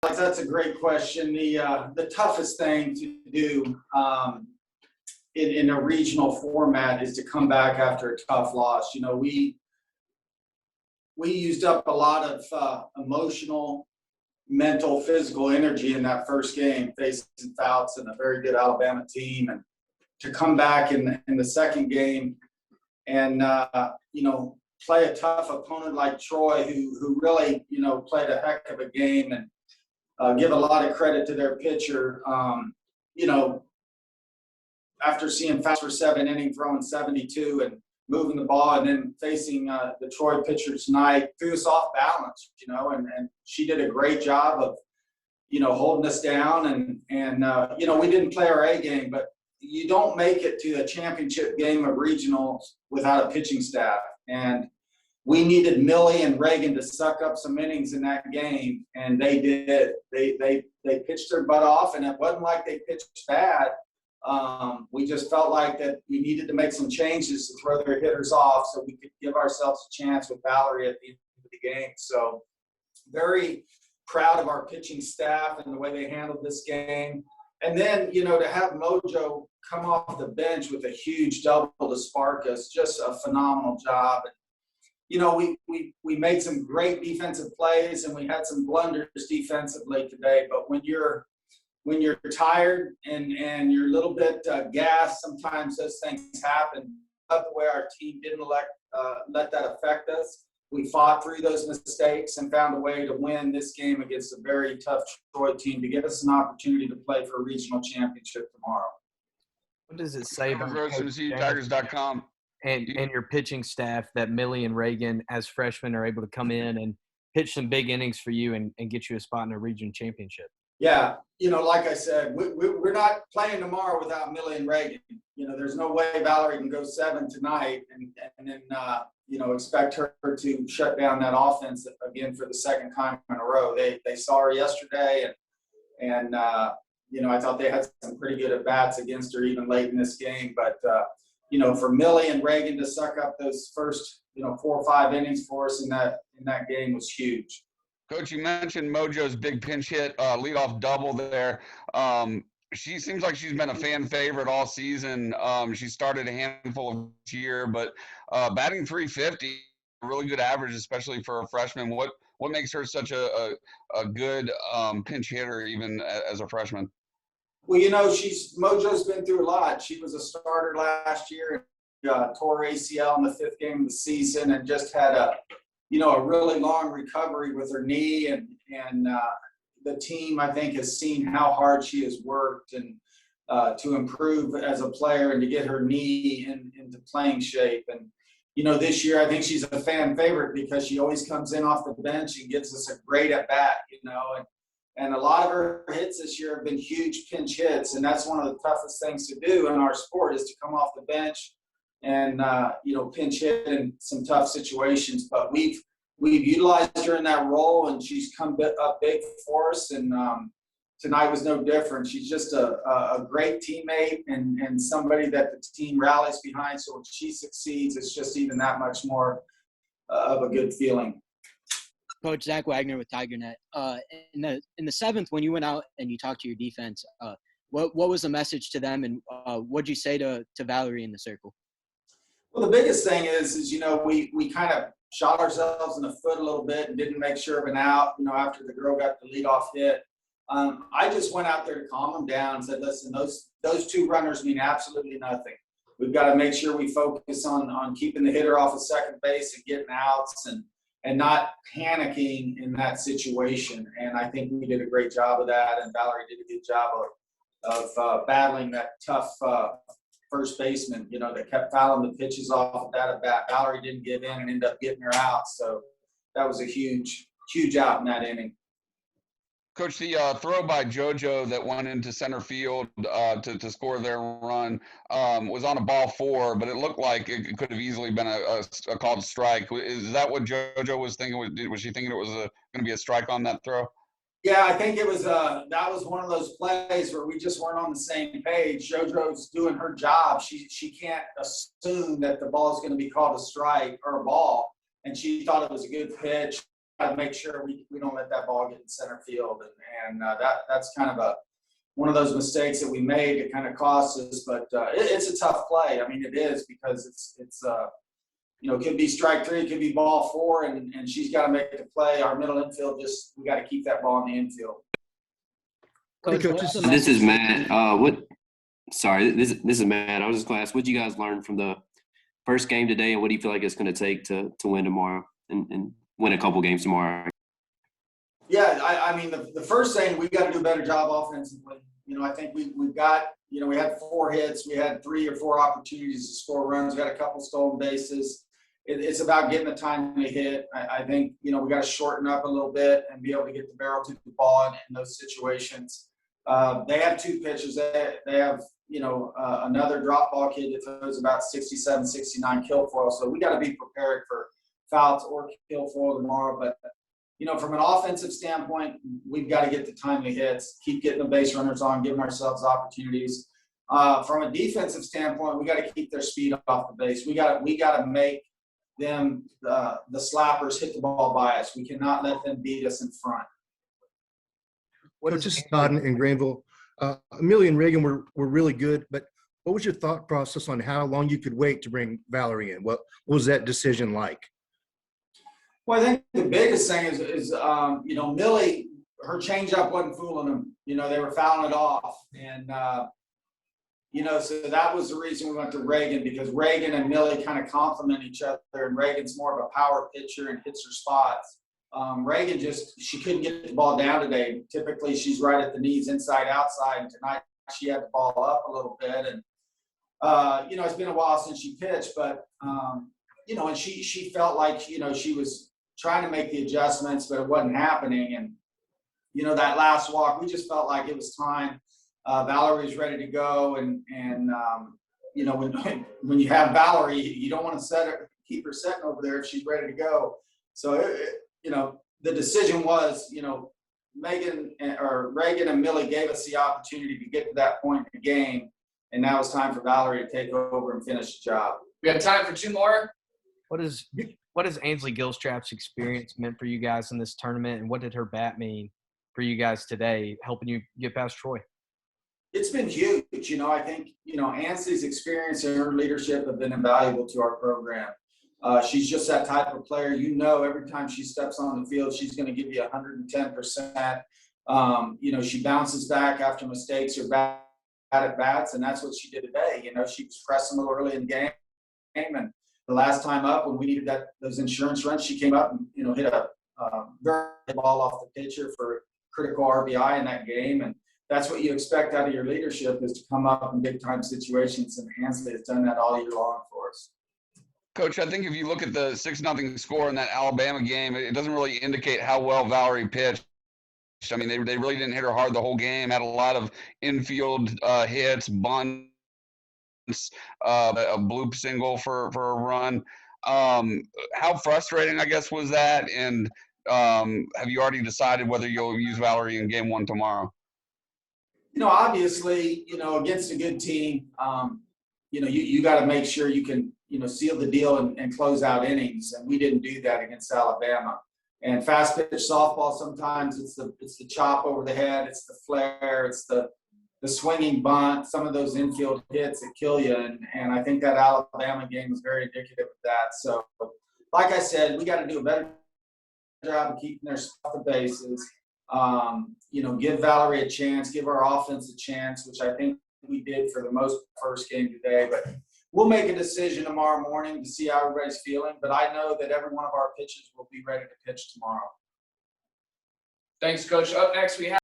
that's a great question. The toughest thing to do in a regional format is to come back after a tough loss. You know, we used up a lot of emotional, mental, physical energy in that first game, facing Fouts and a very good Alabama team, and to come back in the second game and play a tough opponent like Troy, who really played a heck of a game, and give a lot of credit to their pitcher. After seeing Fouts for 7 innings, throwing 72 and moving the ball, and then facing the Troy pitcher tonight, threw us off balance, and she did a great job of, holding us down. And we didn't play our A game, but you don't make it to a championship game of regionals without a pitching staff. And we needed Millie and Reagan to suck up some innings in that game, and they did. They pitched their butt off, and it wasn't like they pitched bad. We just felt like that we needed to make some changes to throw their hitters off so we could give ourselves a chance with Valerie at the end of the game. So very proud of our pitching staff and the way they handled this game. And then, to have Mojo come off the bench with a huge double to spark us, just a phenomenal job. We made some great defensive plays, and we had some blunders defensively today. But when you're tired and you're a little bit gassed, sometimes those things happen. But the way our team didn't let that affect us. We fought through those mistakes and found a way to win this game against a very tough Troy team to give us an opportunity to play for a regional championship tomorrow. What does it say about Tigers.com and your pitching staff that Millie and Reagan, as freshmen, are able to come in and pitch some big innings for you and get you a spot in a region championship? Yeah, like I said, we're not playing tomorrow without Millie and Reagan. There's no way Valerie can go 7 tonight and then expect her to shut down that offense again for the second time in a row. They saw her yesterday, and I thought they had some pretty good at-bats against her even late in this game. But, for Millie and Reagan to suck up those first, 4 or 5 innings for us in that game was huge. Coach, you mentioned Mojo's big pinch hit, leadoff double there. She seems like she's been a fan favorite all season. She started a handful of this year, but batting .350, a really good average, especially for a freshman. What makes her such a good pinch hitter even as a freshman? Well, Mojo's been through a lot. She was a starter last year, tore ACL in the 5th game of the season, and just had a really long recovery with her knee, and the team, I think, has seen how hard she has worked and to improve as a player and to get her knee into playing shape. And, this year I think she's a fan favorite because she always comes in off the bench and gives us a great at-bat, and a lot of her hits this year have been huge pinch hits, and that's one of the toughest things to do in our sport is to come off the bench and pinch hit in some tough situations. But we've utilized her in that role, and she's come up big for us, and tonight was no different. She's just a great teammate and somebody that the team rallies behind, so when she succeeds, it's just even that much more of a good feeling. Coach Zach Wagner with TigerNet. In the 7th, when you went out and you talked to your defense, what was the message to them, and what'd you say to Valerie in the circle? Well, the biggest thing is we kind of shot ourselves in the foot a little bit and didn't make sure of an out, after the girl got the leadoff hit. I just went out there to calm them down and said, listen, those 2 runners mean absolutely nothing. We've got to make sure we focus on keeping the hitter off of second base and getting outs and not panicking in that situation. And I think we did a great job of that, and Valerie did a good job of battling that tough first baseman, that kept fouling the pitches off of that at bat. Valerie didn't give in and ended up getting her out. So that was a huge, huge out in that inning. Coach, the throw by JoJo that went into center field to score their run was on a ball 4, but it looked like it could have easily been a called strike. Is that what JoJo was thinking? Was she thinking it was going to be a strike on that throw? Yeah, I think it was that was one of those plays where we just weren't on the same page. JoJo's doing her job. She can't assume that the ball is going to be called a strike or a ball, and she thought it was a good pitch. to make sure we don't let that ball get in center field. And that's kind of one of those mistakes that we made. It kind of cost us, but it's a tough play. I mean, it is, because it's it could be strike three, it could be ball four, and she's got to make the play. Our middle infield, we got to keep that ball in the infield. Coach, what's the This is message- Matt. This is Matt. I was just going to ask, what did you guys learn from the first game today, and what do you feel like it's going to take to win tomorrow and win a couple games tomorrow? Yeah, I mean, the first thing, we got to do a better job offensively. I think we've got, we had 4 hits. We had 3 or 4 opportunities to score runs. We had a couple stolen bases. It's about getting the timely hit. I think, we got to shorten up a little bit and be able to get the barrel to the ball in those situations. They have 2 pitchers. They have, another drop ball kid that throws about 67, 69 kill foil. So we got to be prepared for fouls or kill foil tomorrow. But, from an offensive standpoint, we've got to get the timely hits, keep getting the base runners on, giving ourselves opportunities. From a defensive standpoint, we got to keep their speed off the base. We got to make them, the slappers, hit the ball by us. We cannot let them beat us in front. Coach, this is Todd in Granville. Amelia and Reagan were really good, but what was your thought process on how long you could wait to bring Valerie in? What was that decision like? Well, I think the biggest thing is Millie, her changeup wasn't fooling them. They were fouling it off. And, so that was the reason we went to Reagan, because Reagan and Millie kind of complement each other, and Reagan's more of a power pitcher and hits her spots. Reagan she couldn't get the ball down today. Typically, she's right at the knees, inside, outside. And tonight, she had the ball up a little bit. And, it's been a while since she pitched, but, and she felt like, she was trying to make the adjustments, but it wasn't happening. And, that last walk, we just felt like it was time. Valerie was ready to go. And when you have Valerie, you don't want to keep her sitting over there if she's ready to go. So, the decision was, Reagan and Millie gave us the opportunity to get to that point in the game. And now it's time for Valerie to take over and finish the job. We have time for 2 more. What has Ainsley Gilstrap's experience meant for you guys in this tournament, and what did her bat mean for you guys today, helping you get past Troy? It's been huge. I think, Ainsley's experience and her leadership have been invaluable to our program. She's just that type of player. Every time she steps on the field, she's going to give you 110%. She bounces back after mistakes or bad at bats, and that's what she did today. She was pressing a little early in the game, and the last time up when we needed those insurance runs, she came up and hit a very ball off the pitcher for critical RBI in that game. And that's what you expect out of your leadership, is to come up in big time situations. And Ainsley has done that all year long for us. Coach, I think if you look at the 6-0 score in that Alabama game, it doesn't really indicate how well Valerie pitched. I mean, they really didn't hit her hard the whole game. Had a lot of infield hits, bunts, a bloop single for a run. How frustrating, I guess, was that? And have you already decided whether you'll use Valerie in game 1 tomorrow? Obviously, against a good team, you got to make sure you can, seal the deal and close out innings. And we didn't do that against Alabama. And fast pitch softball, sometimes it's the chop over the head, it's the flare, it's the swinging bunt, some of those infield hits that kill you. And I think that Alabama game was very indicative of that. So, like I said, we got to do a better job of keeping their off the bases. Give Valerie a chance, give our offense a chance, which I think we did for the most first game today. But we'll make a decision tomorrow morning to see how everybody's feeling. But I know that every one of our pitchers will be ready to pitch tomorrow. Thanks, Coach. Up next, we have